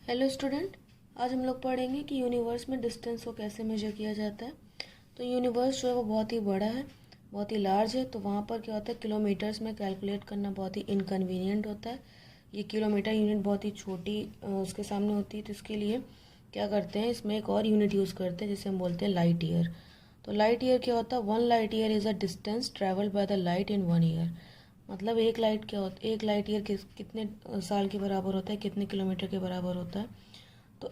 Hello student. आज हम लोग पढ़ेंगे कि यूनिवर्स में डिस्टेंस को कैसे मेजर किया जाता है। तो यूनिवर्स जो है वो बहुत ही बड़ा है, बहुत ही लार्ज है। तो वहाँ पर क्या होता है, किलोमीटर्स में कैलकुलेट करना बहुत ही इनकन्वीनियंट होता है। ये किलोमीटर यूनिट बहुत ही छोटी उसके सामने होती है। तो इसके लिए क्या करते हैं, इसमें एक और यूनिट यूज़ करते हैं जिसे हम बोलते हैं लाइट ईयर। तो लाइट ईयर क्या होता है, 1 light year is a distance travelled by the light in 1 year. मतलब एक लाइट क्या होता है, एक लाइट ईयर कितने साल के बराबर होता है, कितने किलोमीटर के बराबर होता है। तो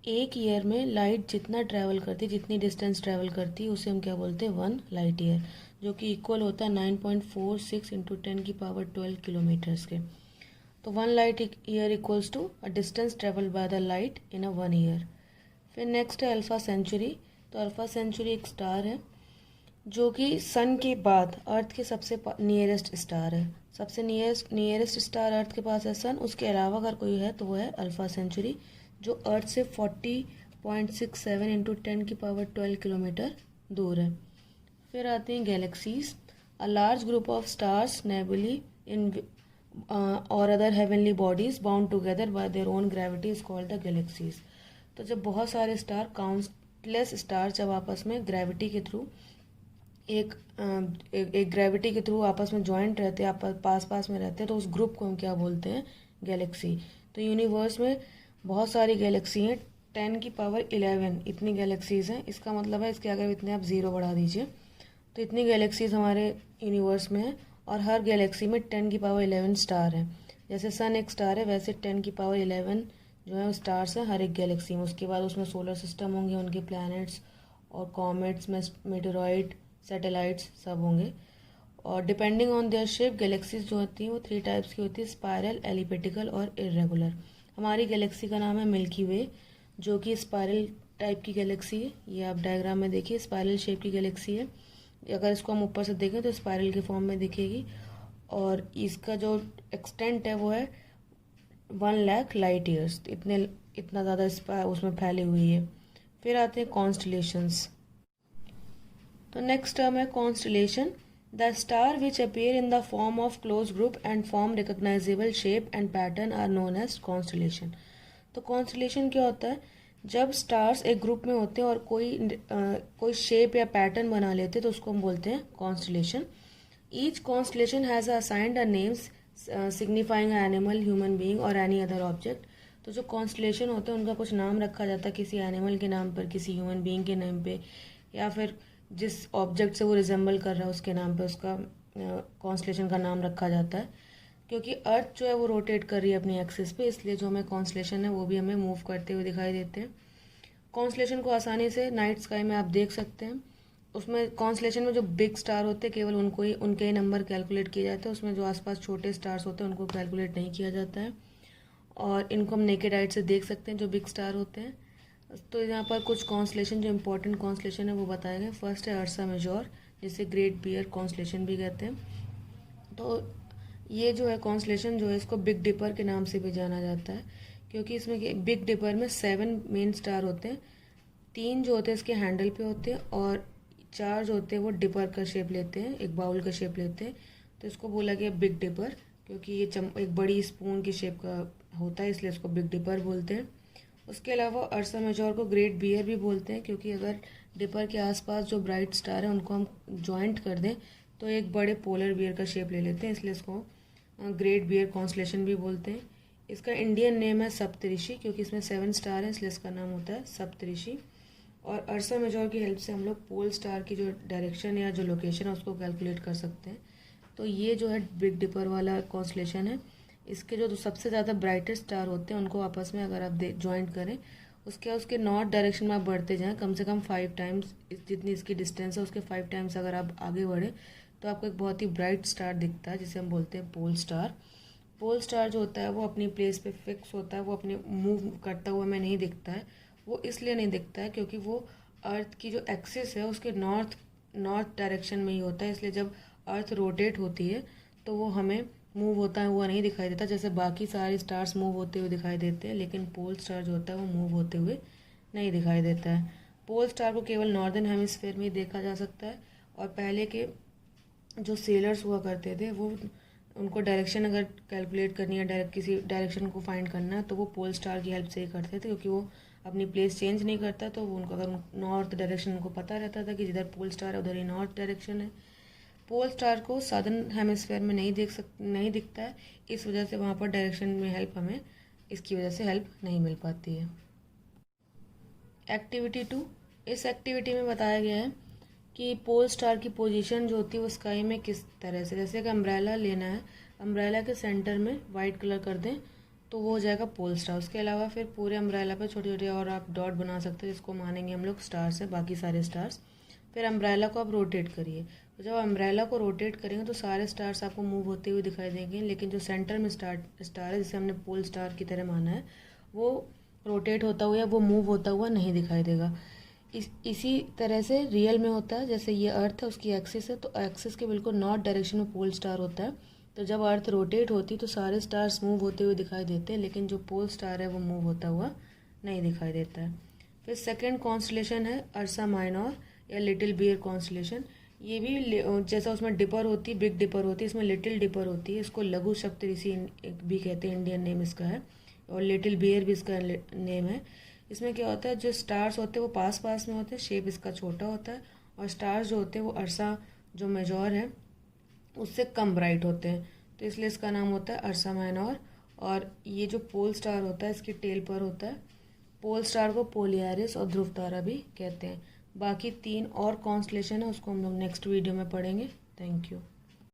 एक ईयर में लाइट जितना ट्रैवल करती है, जितनी डिस्टेंस ट्रैवल करती है, उसे हम क्या बोलते हैं, 1 लाइट ईयर, जो कि इक्वल होता है 9.46 इंटू 10⁻12 किलोमीटर्स के। तो 1 light year equals to a distance travel by the light in a 1 year. फिर नेक्स्ट है अल्फा सेंचुरी। तो अल्फा सेंचुरी एक स्टार है जो कि सन के बाद अर्थ के सबसे नियरेस्ट स्टार है। सबसे नियरेस्ट स्टार अर्थ के पास है सन। उसके अलावा अगर कोई है तो वो है अल्फा सेंचुरी, जो अर्थ से 40.67 इंटू 10⁻12 किलोमीटर दूर है। फिर आती हैं galaxies. A large group of stars nebulae in और other heavenly bodies bound together by their own gravity is called the galaxies. तो जब बहुत सारे स्टार, काउंटलेस स्टार, जब आपस में ग्रेविटी के थ्रू एक ग्रेविटी के थ्रू आपस में ज्वाइंट रहते हैं, आप पास पास में रहते हैं, तो उस ग्रुप को हम क्या बोलते हैं, गैलेक्सी। तो यूनिवर्स में बहुत सारी गैलेक्सी हैं, 10⁻11 इतनी गैलेक्सीज हैं। इसका मतलब है इसके अगर इतने आप ज़ीरो बढ़ा दीजिए तो इतनी गैलेक्सीज हमारे यूनिवर्स में है। और हर गैलेक्सी में 10⁻11 स्टार है। जैसे सन एक स्टार है, वैसे 10⁻11 जो है स्टार्स हैं हर एक गैलेक्सी में। उसके बाद उसमें सोलर सिस्टम होंगे, उनके प्लैनेट्स और कॉमेट्स में मेटेरॉइड, सैटेलाइट्स सब होंगे। और depending on their shape galaxies जो होती हैं वो 3 टाइप्स की होती है, स्पायरल, एलिप्टिकल और इरेगुलर। हमारी गैलेक्सी का नाम है मिल्की वे, जो कि स्पायरल टाइप की गैलेक्सी है। ये आप डायग्राम में देखिए, स्पायरल शेप की गैलेक्सी है। अगर इसको हम ऊपर से देखें तो स्पायरल के फॉर्म में दिखेगी। और इसका जो एक्सटेंट है वो है 1 लाख लाइट ईयर्स। इतना ज़्यादा उसमें फैली हुई है। फिर आते हैं कॉन्स्टलेशंस। तो नेक्स्ट टर्म है constellation. The star which appear in the form of close group and form recognisable shape and pattern are known as constellation. तो कॉन्स्टलेशन क्या होता है, जब स्टार्स एक ग्रुप में होते हैं और कोई शेप या पैटर्न बना लेते हैं तो उसको हम बोलते हैं constellation. Each constellation has assigned a names signifying animal, human being और एनी अदर ऑब्जेक्ट। तो जो कॉन्स्टलेशन होते हैं उनका कुछ नाम रखा जाता है, किसी एनिमल के नाम पर, किसी ह्यूमन बीइंग के नाम पे, या फिर जिस ऑब्जेक्ट से वो रिजेंबल कर रहा है उसके नाम पे उसका कॉन्स्टलेशन का नाम रखा जाता है। क्योंकि अर्थ जो है वो रोटेट कर रही है अपनी एक्सिस पे, इसलिए जो हमें कॉन्स्टलेशन है वो भी हमें मूव करते हुए दिखाई देते हैं। कॉन्स्टलेशन को आसानी से नाइट स्काई में आप देख सकते हैं। उसमें कॉन्स्टलेशन में जो बिग स्टार होते हैं केवल उनके ही नंबर कैलकुलेट किए जाते हैं। उसमें जो आसपास छोटे स्टार्स होते हैं उनको कैलकुलेट नहीं किया जाता है। और इनको हम नेकेड आइट से देख सकते हैं, जो बिग स्टार होते हैं। तो यहाँ पर कुछ कॉन्स्टलेशन, जो इंपॉर्टेंट कॉन्स्टलेशन है वो बताए गए। फर्स्ट है अर्सा मेजॉर, जिसे ग्रेट बियर कॉन्स्टलेशन भी कहते हैं। तो ये जो है कॉन्स्टलेशन जो है इसको बिग डिपर के नाम से भी जाना जाता है, क्योंकि इसमें बिग डिपर में 7 मेन स्टार होते हैं। 3 जो होते हैं इसके हैंडल पे होते हैं और 4 जो होते हैं वो डिपर का शेप लेते हैं, एक बाउल का शेप लेते हैं। तो इसको बोला गया बिग डिपर, क्योंकि ये एक बड़ी स्पून की शेप का होता है, इसलिए इसको बिग डिपर बोलते हैं। उसके अलावा अर्सा मेजॉर को ग्रेट बियर भी बोलते हैं, क्योंकि अगर डिपर के आसपास जो ब्राइट स्टार है उनको हम ज्वाइंट कर दें तो एक बड़े पोलर बियर का शेप ले लेते हैं, इसलिए इसको ग्रेट बियर कॉन्स्टलेशन भी बोलते हैं। इसका इंडियन नेम है सप्तऋषि, क्योंकि इसमें 7 स्टार है इसलिए इसका नाम होता है सप्तऋषि। और अर्सा मेजॉर की हेल्प से हम लोग पोल स्टार की जो डायरेक्शन या जो लोकेशन है उसको कैलकुलेट कर सकते हैं। तो ये जो है बिग डिपर वाला कॉन्स्टलेशन है। इसके जो सबसे ज़्यादा ब्राइटेस्ट स्टार होते हैं उनको आपस में अगर आप ज्वाइंट करें, उसके नॉर्थ डायरेक्शन में आप बढ़ते जाएं कम से कम 5 टाइम्स, जितनी इसकी डिस्टेंस है उसके 5 टाइम्स अगर आप आगे बढ़े तो आपको एक बहुत ही ब्राइट स्टार दिखता है, जिसे हम बोलते हैं पोल स्टार। पोल स्टार जो होता है वो अपनी प्लेस पे फिक्स होता है, वो अपने मूव करता हुआ हमें नहीं दिखता है। वो इसलिए नहीं दिखता है क्योंकि वो अर्थ की जो एक्सिस है उसके नॉर्थ डायरेक्शन में ही होता है, इसलिए जब अर्थ रोटेट होती है तो वो हमें मूव होता है हुआ नहीं दिखाई देता। जैसे बाकी सारे स्टार्स मूव होते हुए दिखाई देते हैं, लेकिन पोल स्टार जो होता है वो मूव होते हुए नहीं दिखाई देता है। पोल स्टार को केवल नॉर्दर्न हेमिस्फेयर में ही देखा जा सकता है। और पहले के जो सेलर्स हुआ करते थे वो उनको डायरेक्शन अगर कैलकुलेट करनी है, डायरेक्ट किसी डायरेक्शन को फाइंड करना है, तो वो पोल स्टार की हेल्प से ही करते थे, क्योंकि वो अपनी प्लेस चेंज नहीं करता। तो वो उनको अगर नॉर्थ डायरेक्शन उनको पता रहता था कि जिधर पोल स्टार है उधर ही नॉर्थ डायरेक्शन है। पोल स्टार को सदर्न हेमिस्फेयर में नहीं दिखता है, इस वजह से वहाँ पर डायरेक्शन में हेल्प हमें इसकी वजह से हेल्प नहीं मिल पाती है। एक्टिविटी 2, इस एक्टिविटी में बताया गया है कि पोल स्टार की पोजीशन जो होती है वो स्काई में किस तरह से, जैसे कि अम्ब्रेला लेना है, अम्ब्रेला के सेंटर में वाइट कलर कर दें तो वो हो जाएगा पोल स्टार। उसके अलावा फिर पूरे अम्ब्रेला पर छोटे छोटे और आप डॉट बना सकते हैं, जिसको मानेंगे हम लोग स्टार्स है, बाकी सारे स्टार्स। फिर अम्ब्रेला को आप रोटेट करिए, तो जब अम्ब्रेला को रोटेट करेंगे तो सारे स्टार्स आपको मूव होते हुए दिखाई देंगे, लेकिन जो सेंटर में स्टार है जिसे हमने पोल स्टार की तरह माना है, वो रोटेट होता हुआ या वो मूव होता हुआ नहीं दिखाई देगा। इसी तरह से रियल में होता है, जैसे ये अर्थ है उसकी एक्सिस है, तो एक्सिस के बिल्कुल नॉर्थ डायरेक्शन में पोल स्टार होता है। तो जब अर्थ रोटेट होती तो सारे स्टार्स मूव होते हुए दिखाई देते हैं, लेकिन जो पोल स्टार है वो मूव होता हुआ नहीं दिखाई देता है। फिर सेकेंड कॉन्स्टलेशन है अर्सा माइनर या लिटिल बियर कॉन्स्टलेशन। ये भी जैसा उसमें डिपर होती है, बिग डिपर होती है, इसमें लिटिल डिपर होती है। इसको लघु सप्तऋषि भी कहते हैं, इंडियन नेम इसका है, और लिटिल बियर भी इसका नेम है। इसमें क्या होता है, जो स्टार्स होते हैं वो पास पास में होते हैं, शेप इसका छोटा होता है, और स्टार्स जो होते हैं वो अर्सा जो मेजॉर है उससे कम ब्राइट होते हैं, तो इसलिए इसका नाम होता है अर्सा माइनर। और ये जो पोल स्टार होता है इसकी टेल पर होता है। पोल स्टार को पोलियारिस और ध्रुव तारा भी कहते हैं। बाकी 3 और कॉन्स्टलेशन है, उसको हम लोग नेक्स्ट वीडियो में पढ़ेंगे। Thank you.